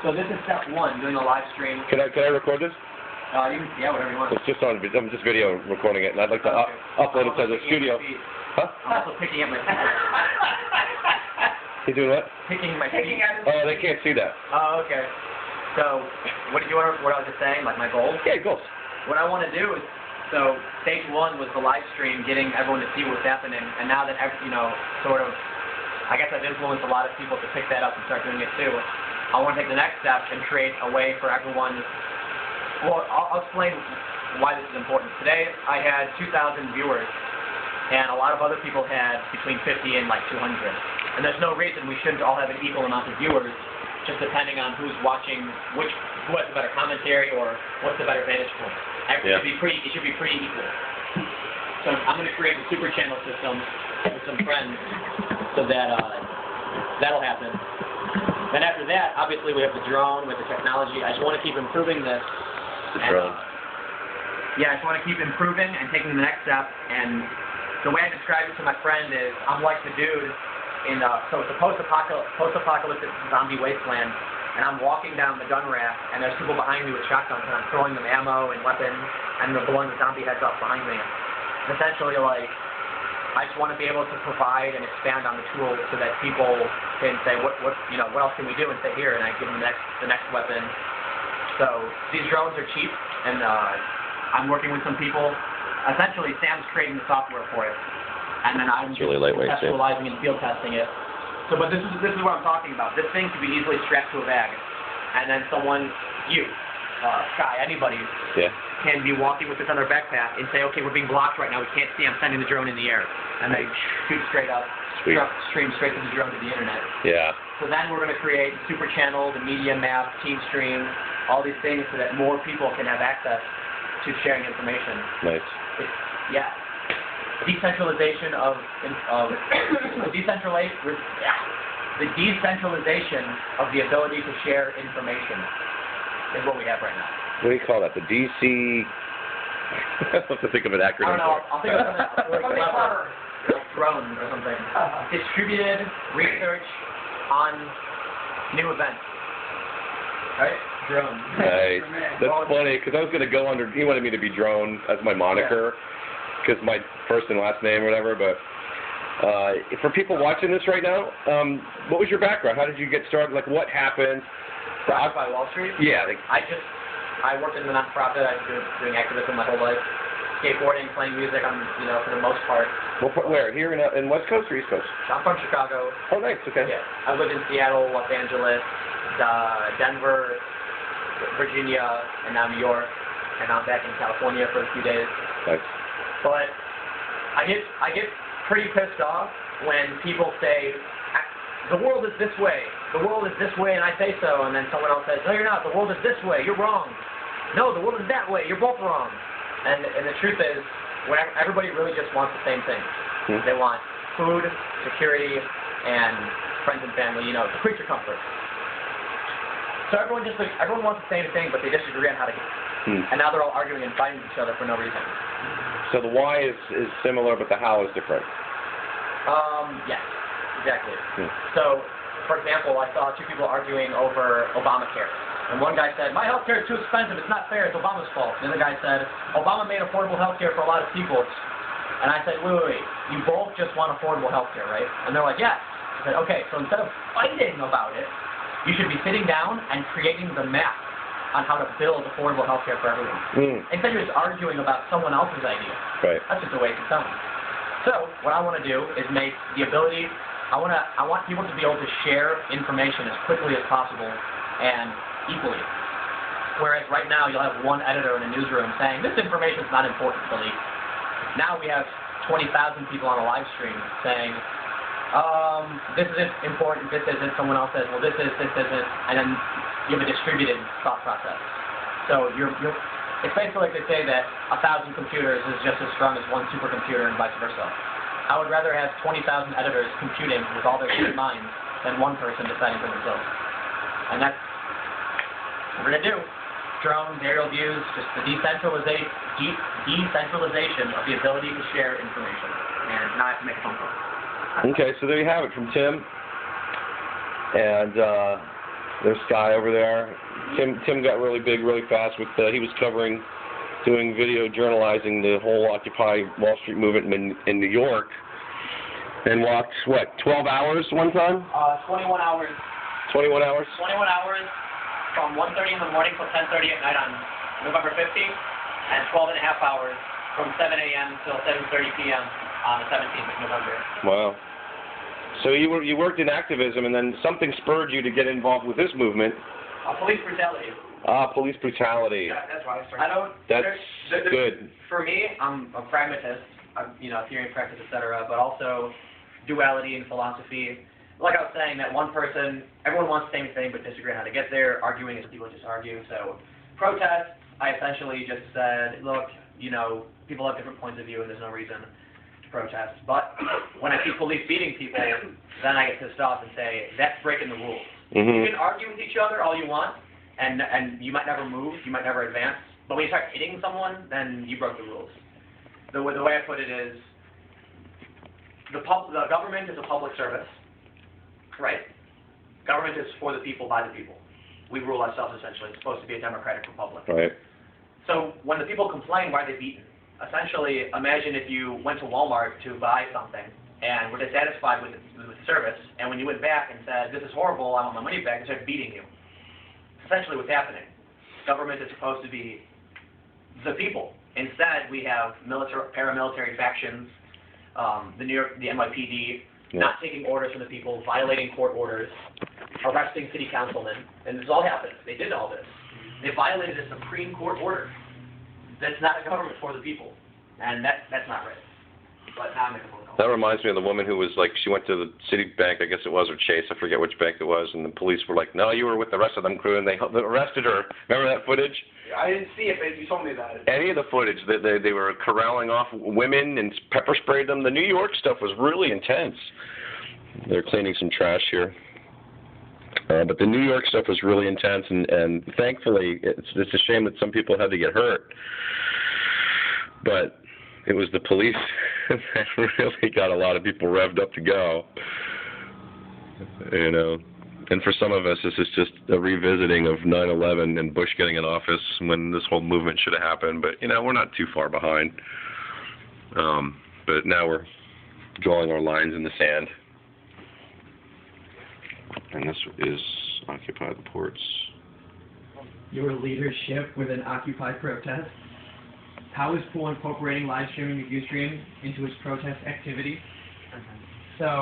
So this is step one, doing a live stream. Can I record this? You can, yeah, whatever you want. It's just on. I'm just video recording it, and I'd like to upload it to the studio. Huh? I'm also picking at my feet. You doing what? Picking my feet. Oh, they can't see that. Oh, okay. So, what did you want? What I was just saying, like my goals? Yeah, goals. What I want to do is, so stage one was the live stream, getting everyone to see what's happening, and now that sort of, I guess I've influenced a lot of people to pick that up and start doing it too. I want to take the next step and create a way for everyone. Well, I'll explain why this is important. Today, I had 2,000 viewers, and a lot of other people had between 50 and like 200. And there's no reason we shouldn't all have an equal amount of viewers, just depending on who's watching, who has the better commentary or what's the better vantage point. It should be pretty equal. So I'm going to create a super channel system with some friends, so that that'll happen. Then after that, obviously we have the drone with the technology. I just want to keep improving this. The drone. Yeah, I just want to keep improving and taking the next step. And the way I describe it to my friend is, I'm like the dude in so it's a post-apocalyptic zombie wasteland, and I'm walking down the gun rack, and there's people behind me with shotguns, and I'm throwing them ammo and weapons, and they're blowing the zombie heads off behind me. And essentially, like, I just want to be able to provide and expand on the tools so that people can say, what else can we do, and say, here, and I give them the next weapon. So these drones are cheap, and I'm working with some people. Essentially, Sam's creating the software for it, and then I'm really lightweight, conceptualizing and field testing it. So, but this is what I'm talking about. This thing can be easily strapped to a bag, and then someone, Sky, anybody, can be walking with this on their backpack and say, okay, we're being blocked right now. We can't see. I'm sending the drone in the air, and they shoot straight up, stream straight to the drone to the internet. Yeah. So then we're going to create the super channel, the media map, team stream, all these things so that more people can have access to sharing information. Nice. Decentralization of the decentralization of the ability to share information is what we have right now. What do you call that? The DC. I have to think of an acronym. I don't know. I'll think of something really clever, like drone or something. Distributed research on new events. Right? Drone. Nice. That's funny, because I was going to go under, he wanted me to be Drone as my moniker, because my first and last name or whatever, but for people watching this right now, what was your background? How did you get started? Like, what happened? Occupy Wall Street? Yeah. I worked in the nonprofit. I've been doing activism my whole life. Skateboarding, playing music, for the most part. Well, where? Here in West Coast or East Coast? I'm from Chicago. Oh, nice. Okay. Yeah. I lived in Seattle, Los Angeles, Denver, Virginia, and now New York, and I'm back in California for a few days. Nice. But I get pretty pissed off when people say, the world is this way, the world is this way, and I say so, and then someone else says, no, you're not, the world is this way, you're wrong. No, the world is that way, you're both wrong. And the truth is, everybody really just wants the same thing. They want food, security, and friends and family, the creature comforts. So everyone wants the same thing, but they disagree on how to get it. And now they're all arguing and fighting each other for no reason. So the why is similar, but the how is different. Yes, exactly. So, for example, I saw two people arguing over Obamacare. And one guy said, my health care is too expensive, it's not fair, it's Obama's fault. The other guy said, Obama made affordable health care for a lot of people. And I said, wait, you both just want affordable health care, right? And they're like, yes. I said, okay, so instead of fighting about it, you should be sitting down and creating the map on how to build affordable health care for everyone. Instead you're just arguing about someone else's idea. Right. That's just a waste of time. So, what I want to do is make the ability, I want people to be able to share information as quickly as possible and equally. Whereas right now you'll have one editor in a newsroom saying, this information is not important to leak. Now we have 20,000 people on a live stream saying, this isn't important, this isn't, someone else says, well this isn't, and then you have a distributed thought process. So it's basically like they say that 1,000 computers is just as strong as one supercomputer and vice versa. I would rather have 20,000 editors computing with all their great minds than one person deciding for themselves. And that's what we're going to do. Drones, aerial views, just the decentralization of the ability to share information. And now I have to make a phone call. Okay, so there you have it from Tim. And There's Sky over there. Tim got really big really fast with he was doing video journalizing the whole Occupy Wall Street movement in New York, and walked 12 hours one time? 21 hours. 21 hours? 21 hours from 1:30 in the morning till 10:30 at night on November 15th, and 12 and a half hours from 7 a.m. till 7:30 p.m. on the 17th of November. Wow. So you worked in activism, and then something spurred you to get involved with this movement. Police brutality. Police brutality. Yeah, that's why I started. That's good. For me, I'm a pragmatist. Theory and practice, etc. But also duality in philosophy. Like I was saying, that one person, everyone wants the same thing but disagree on how to get there. Arguing is people just argue. So protests, I essentially just said, look, people have different points of view and there's no reason to protest. But when I see police beating people, then I get pissed off and say, that's breaking the rules. Mm-hmm. You can argue with each other all you want, and you might never move, you might never advance. But when you start hitting someone, then you broke the rules. The way I put it is, the government is a public service, right? Government is for the people, by the people. We rule ourselves, essentially. It's supposed to be a democratic republic. Right. So when the people complain, why are they beaten? Essentially, imagine if you went to Walmart to buy something and were dissatisfied with the service, and when you went back and said, this is horrible, I want my money back, they started beating you. Essentially what's happening. Government is supposed to be the people. Instead, we have paramilitary factions, the NYPD, not taking orders from the people, violating court orders, arresting city councilmen, and this all happened. They did all this. They violated a Supreme Court order. That's not a government for the people, and that's not right. But now I'm making a phone call. That reminds me of the woman who was like, she went to the Citibank, I guess it was, or Chase, I forget which bank it was, and the police were like, no, you were with the rest of them crew, and they arrested her. Remember that footage? I didn't see it, but you told me about it. Any of the footage, they were corralling off women and pepper sprayed them. The New York stuff was really intense. They're cleaning some trash here. But the New York stuff was really intense, and thankfully, it's a shame that some people had to get hurt. But it was the police that really got a lot of people revved up to go. And for some of us, this is just a revisiting of 9/11 and Bush getting in office when this whole movement should have happened. But, we're not too far behind. But now we're drawing our lines in the sand. And this is Occupy the Ports. Your leadership with an Occupy protest. How is Pool incorporating live streaming of Ustream into its protest activity?